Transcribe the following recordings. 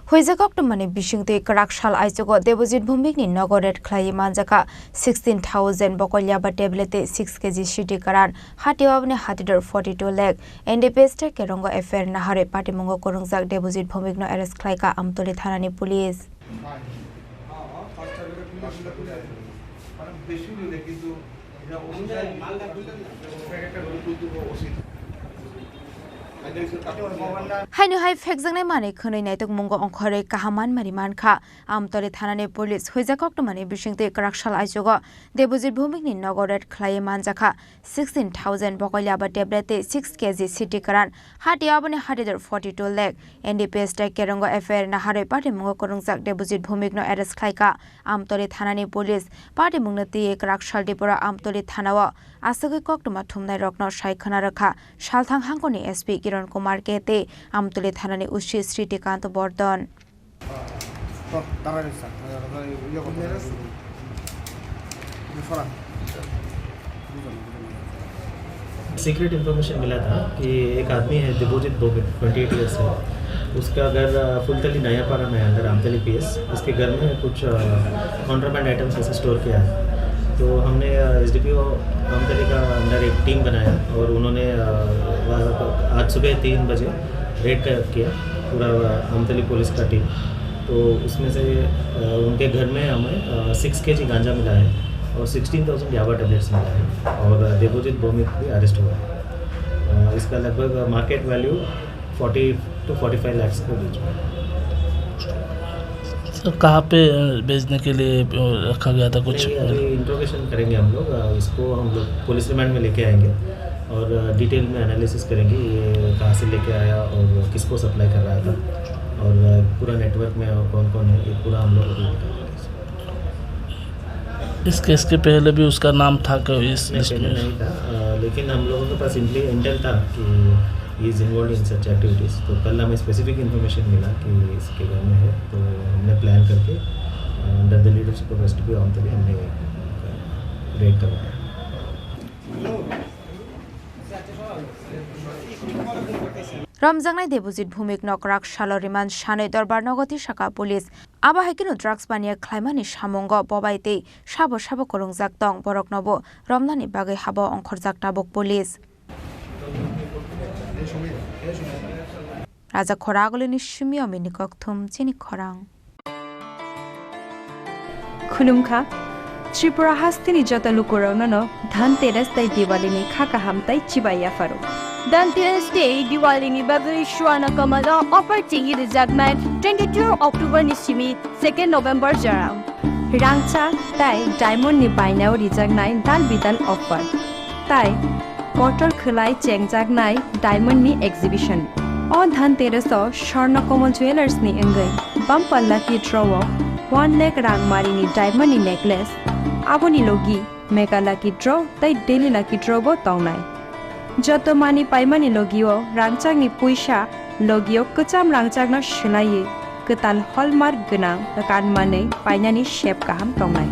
Huizakok to Mani Bishingte Karakshal Aisogo Deposit Bumikni Nogoret Clay Manjaka 16,000 Bokolyaba tablete 6 kg shiti karan Hatiwabne Hatidor 42 lakh and the peste Kerongo affair Nahare Patimongo Korungzak Deposit Bumikno Eres Klaika Amtoli Thanani Police. Hainu hai fekjangnai mane khonai naitok mungo ongkhore kahaman mariman kha amtole thanane police huijakok to mane bisingte karakshal aijogo Deposit Bhumikni Nogoret khlai manjakha 16,000 bokolyaba tablete 6 kg city karan hatiabone hatidor 42 lakh NDPS ta kerongo affair na hare party mungo korungjak Deposit Bhumikno arrest khlaika amtole thanane police party mungnati karakshal dipora amtole thanawa asogoi koktuma thumnai rokno saikhana rakha salthang hangkoni SP Kiran Kumar Kete Amtole Thanani Ushi Sritikant Bordon. Secret information मिला था कि एक आदमी है deposit 28 years है, उसका घर फुलतली नयापारा में अंदर आमतली PS, उसके घर में कुछ कॉन्ट्राबैंड आइटम्स ऐसे स्टोर किया है। तो हमने SDPO आमतली का अंदर एक टीम बनाया और उन्होंने आज सुबह 3 बजे रेड किया पूरा आमतली पुलिस का टीम। तो उसमें से उनके घर में हमें 6 kg गांजा मिला है और 16,000 याबा टैबलेट्स मिला है और डिपोजिट भूमिक भी अरेस्ट हुआ है। इसका लगभग मार्केट वैल्यू 40 to 45 लाख के बीच में। कहाँ पे बेचने के लिए रखा गया था कुछ? अभी इंट्रोगेशन करेंगे हम लोग, इसको हम लोग पुलिस रिमांड में लेके आएंगे और डिटेल में एनालिसिस करेंगे ये कहाँ से लेके आया और किसको सप्लाई कर रहा था और पूरा नेटवर्क में कौन कौन है, ये पूरा हम लोग इस केस के पहले भी उसका नाम था कि इस लिस्ट में नहीं था, लेकिन हम लोगों के पास इंटेल था कि he is involve in such activities. तो कल हमें स्पेसिफिक इन्फॉर्मेशन मिला कि इसके घर में है, तो हमने प्लान करके under the leadership of SDPO आमतली हमने रेड करवाया। Ramjangnai Deposit Bhumik Nokrak Shaloriman Shane Dorbar Nogoti Shaka Police Aba Hekino Drugs Bania Klaimani Shamongo Bobaite Shabo Shabo Korungjak Tong Borok Nobo Romnani Bagai Habo Onkhorjak Tabok Police Raja Khoragolini Shimio Minikok Thum Chini Khorang Khulumkha Tripura Hastini Jota Lukurano Dhanteras Tai Diwalini Khakaham Tai Chibaya Faro Dhanteras Day Diwali ni Babri Shwana Kamala Offer Tingi the Jagman 22 October Nishimi 2nd November Jarang Rangcha Tai Diamond ni Bainao Rijagnai Dan Bidal Offer Tai Portal Khulai Chengjagnai Diamond ni Exhibition O Dhanteras o Sharna Komal Jewelers ni Engai Bumper Lucky Draw 1 lakh Rangmari ni Diamond ni Necklace Aboni Logi Mega Lucky Draw Tai Daily Lucky Draw bo Taunai Joto mani paimani logio rangchang ni puisa logio kecham rangchang no shlai ketal hallmark gnang kan mane painani shape kaham tongnai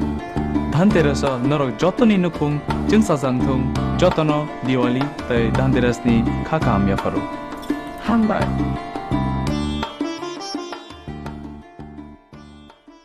Dhanteras norok joto ni nukung jingsa jangthung joto no Diwali tai Dhanteras ni khakam ya faru hambar